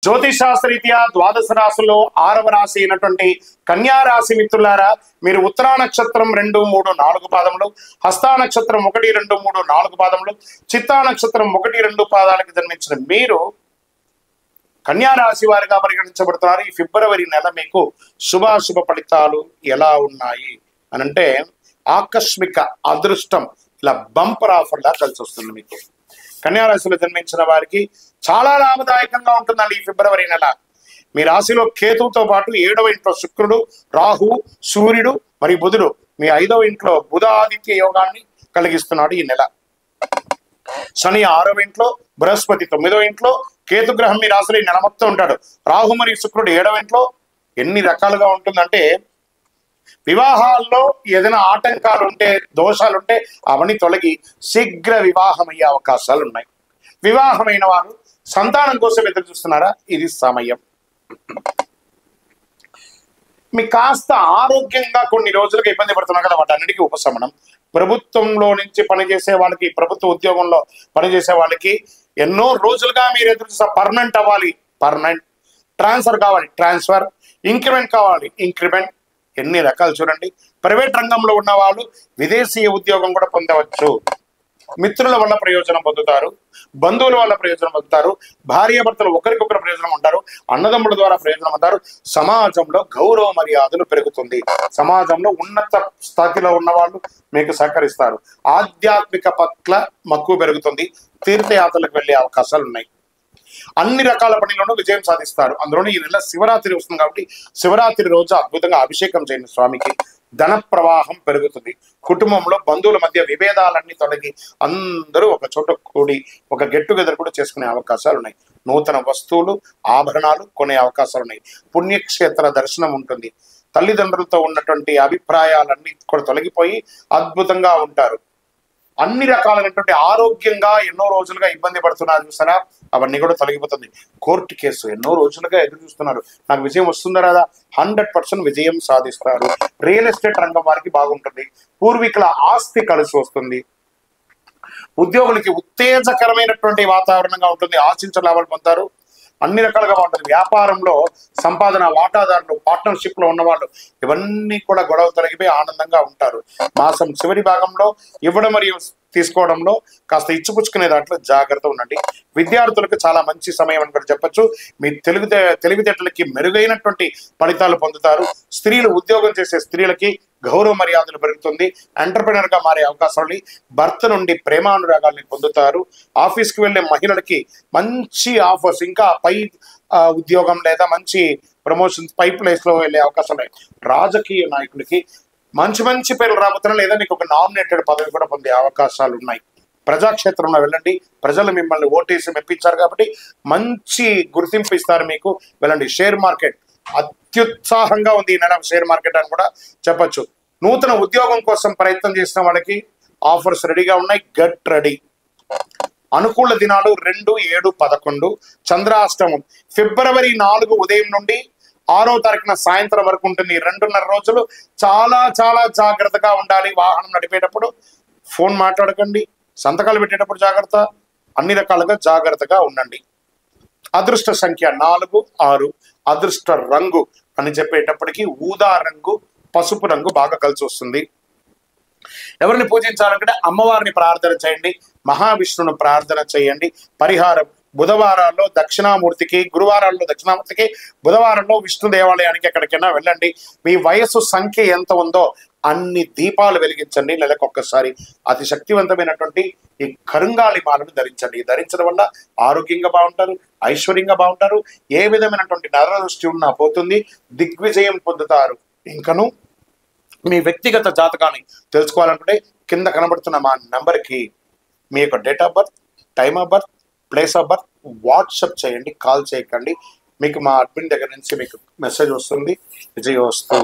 జ్యోతిషాస్త్రరీత్యా ద్వాదశ రాశుల్లో 6వ రాశి అయినటువంటి కన్యా రాశి మిత్రులారా, మీరు ఉత్తరా నక్షత్రం 2, 3, 4 పాదములు, హస్తా నక్షత్రం 1, 2, 3, 4 పాదములు, చిత్తా నక్షత్రం 1, 2 పాదాలకు జన్మించిన మీరు కన్యా రాశి వారిగా పరిగణించబడుతున్నారు. ఈ ఫిబ్రవరి నెల మీకు శుభాశుభ ఫలితాలు ఎలా ఉన్నాయి అనంటే, ఆకస్మిక అదృష్టం ఇలా బంపర్ ఆఫర్ లా కలిసి వస్తుంది. మీకు కన్యా రాశిలో జన్మించిన వారికి చాలా లాభదాయకంగా ఉంటుందండి ఈ ఫిబ్రవరి నెల. మీ రాశిలో కేతువుతో పాటు 7వ ఇంట్లో శుక్రుడు, రాహు, సూర్యుడు మరియు బుధుడు, మీ 5వ ఇంట్లో బుధ ఆదిత్య యోగాన్ని కలిగిస్తున్నాడు ఈ నెల. శని 6వ ఇంట్లో, బృహస్పతి 9వ ఇంట్లో, కేతుగ్రహం మీ రాశిలో ఈ నెల మొత్తం ఉంటాడు. రాహు మరియు శుక్రుడు 7వ ఇంట్లో. ఎన్ని రకాలుగా ఉంటుందంటే, వివాహాల్లో ఏదైనా ఆటంకాలు ఉంటే, దోషాలుంటే అవన్నీ తొలగి శీఘ్ర వివాహం అయ్యే అవకాశాలు ఉన్నాయి. వివాహమైన వారు సంతానం కోసం ఎదురు చూస్తున్నారా? ఇది సమయం. మీకు కాస్త ఆరోగ్యంగా కొన్ని రోజులుగా ఇబ్బంది పడుతున్నారు కదా, వాటన్నిటికీ ఉపశమనం. ప్రభుత్వంలో నుంచి పనిచేసే వాళ్ళకి, ప్రభుత్వ ఉద్యోగంలో పనిచేసే వాళ్ళకి ఎన్నో రోజులుగా మీరు ఎదురు చూసే పర్మనెంట్ అవ్వాలి, పర్మనెంట్. ట్రాన్స్ఫర్ కావాలి, ట్రాన్స్ఫర్. ఇంక్రిమెంట్ కావాలి, ఇంక్రిమెంట్. ఎన్ని రకాలు చూడండి. ప్రైవేట్ రంగంలో ఉన్న వాళ్ళు విదేశీయ ఉద్యోగం కూడా పొందవచ్చు. మిత్రుల వల్ల ప్రయోజనం పొందుతారు, బంధువుల వల్ల ప్రయోజనం పొందుతారు, భార్యాభర్తలు ఒకరికొకరు ప్రయోజనం ఉంటారు, అన్నదమ్ముల ద్వారా ప్రయోజనం ఉంటారు. సమాజంలో గౌరవ మర్యాదలు పెరుగుతుంది. సమాజంలో ఉన్నత స్థాయిలో ఉన్న వాళ్ళు మీకు సహకరిస్తారు. ఆధ్యాత్మిక పట్ల మక్కువ పెరుగుతుంది. తీర్థయాత్రలకు వెళ్ళే అవకాశాలు ఉన్నాయి. అన్ని రకాల పనులను విజయం సాధిస్తారు. అందులోనే ఈ నెల శివరాత్రి వస్తుంది కాబట్టి శివరాత్రి రోజు అద్భుతంగా అభిషేకం చేయండి స్వామికి. ధన ప్రవాహం పెరుగుతుంది. కుటుంబంలో బంధువుల మధ్య విభేదాలన్నీ తొలగి అందరూ ఒక చోట కూడి ఒక గెట్ టుగెదర్ కూడా చేసుకునే అవకాశాలు ఉన్నాయి. నూతన వస్తువులు, ఆభరణాలు కొనే అవకాశాలు ఉన్నాయి. పుణ్యక్షేత్ర దర్శనం ఉంటుంది. తల్లిదండ్రులతో ఉన్నటువంటి అభిప్రాయాలన్నీ కూడా తొలగిపోయి అద్భుతంగా ఉంటారు. అన్ని రకాలైనటువంటి ఆరోగ్యంగా ఎన్నో రోజులుగా ఇబ్బంది పడుతున్నారు చూసారా, అవన్నీ కూడా తొలగిపోతుంది. కోర్టు కేసు ఎన్నో రోజులుగా ఎదురు చూస్తున్నారు, నాకు విజయం వస్తుందా రాదా? 100% విజయం సాధిస్తారు. రియల్ ఎస్టేట్ రంగం వారికి బాగుంటుంది. పూర్వీకుల ఆస్తి కలిసి వస్తుంది. ఉద్యోగులకి ఉత్తేజకరమైనటువంటి వాతావరణంగా ఉంటుంది. ఆశించిన లాభాలు పొందుతారు. అన్ని రకాలుగా బాగుంటుంది. వ్యాపారంలో సంపాదన, వాటాదారులు, పార్ట్నర్షిప్ లో ఉన్నవాళ్ళు ఇవన్నీ కూడా గొడవ తొలగిపోయి ఆనందంగా ఉంటారు. మాసం చివరి భాగంలో ఇవ్వడం మరియు తీసుకోవడంలో కాస్త ఇచ్చిపుచ్చుకునే దాంట్లో జాగ్రత్త ఉండండి. విద్యార్థులకు చాలా మంచి సమయం అని కూడా చెప్పచ్చు. మీ తెలివితేటలకి మెరుగైనటువంటి ఫలితాలు పొందుతారు. స్త్రీలు, ఉద్యోగం చేసే స్త్రీలకి గౌరవ మర్యాదలు పెరుగుతుంది. ఎంటర్ప్రినర్ గా మారే అవకాశాలు. భర్త నుండి ప్రేమానురాగాల్ని పొందుతారు. ఆఫీస్కి వెళ్లే మహిళలకి మంచి ఆఫర్స్, ఇంకా పై ఉద్యోగం లేదా మంచి ప్రమోషన్స్, పై ప్లేస్ లో వెళ్లే అవకాశాలు ఉన్నాయి. రాజకీయ నాయకులకి మంచి మంచి పేర్లు రాబోతున్నా, లేదా మీకు ఒక నామినేటెడ్ పదవి కూడా పొందే అవకాశాలు ఉన్నాయి. ప్రజాక్షేత్రంలో వెళ్ళండి. ప్రజలు మిమ్మల్ని ఓటేసి మెప్పించారు కాబట్టి మంచి గుర్తింపు ఇస్తారు మీకు. వెళ్ళండి. షేర్ మార్కెట్ అత్యుత్సాహంగా ఉంది ఈ నెల షేర్ మార్కెట్ అని కూడా చెప్పచ్చు. నూతన ఉద్యోగం కోసం ప్రయత్నం చేసిన వాళ్ళకి ఆఫర్స్ రెడీగా ఉన్నాయి. Get ready. అనుకూల దినాలు 2, 7, 11. చంద్రాష్టమం ఫిబ్రవరి 4 ఉదయం నుండి 6వ తారీఖున సాయంత్రం వరకు ఉంటుంది. 2.5 రోజులు చాలా చాలా జాగ్రత్తగా ఉండాలి. వాహనం నడిపేటప్పుడు ఫోన్ మాట్లాడకండి. సంతకాలు పెట్టేటప్పుడు జాగ్రత్త. అన్ని రకాలుగా జాగ్రత్తగా ఉండండి. అదృష్ట సంఖ్య 4, 6. అదృష్ట రంగు అని చెప్పేటప్పటికి ఊదా రంగు, పసుపు రంగు బాగా కలిసి వస్తుంది. ఎవరిని పూజించాలంటే అమ్మవారిని ప్రార్థన చేయండి, మహావిష్ణువును ప్రార్థన చేయండి. పరిహారం: బుధవారాల్లో దక్షిణామూర్తికి, గురువారాల్లో దక్షిణామూర్తికి, బుధవారంలో విష్ణు దేవాలయానికి ఎక్కడికైనా వెళ్ళండి. మీ వయస్సు సంఖ్య ఎంత ఉందో అన్ని దీపాలు వెలిగించండి. నెలకొక్కసారి అతి శక్తివంతమైనటువంటి ఈ కరుంగాళి మాలను ధరించండి. ధరించడం వల్ల ఆరోగ్యంగా బాగుంటారు, ఐశ్వర్యంగా బాగుంటారు. ఏ విధమైనటువంటి నరదృష్టి ఉన్నా పోతుంది. దిగ్విజయం పొందుతారు. ఇంకను మీ వ్యక్తిగత జాతకాన్ని తెలుసుకోవాలనుకుంటే కింద కనబడుతున్న మా నంబర్కి మీ యొక్క date of birth, time of birth, place of birth WhatsApp చేయండి. కాల్ చేయకండి. మీకు మా అడ్మిన్ దగ్గర నుంచి మీకు మెసేజ్ వస్తుంది. విజయవస్తు.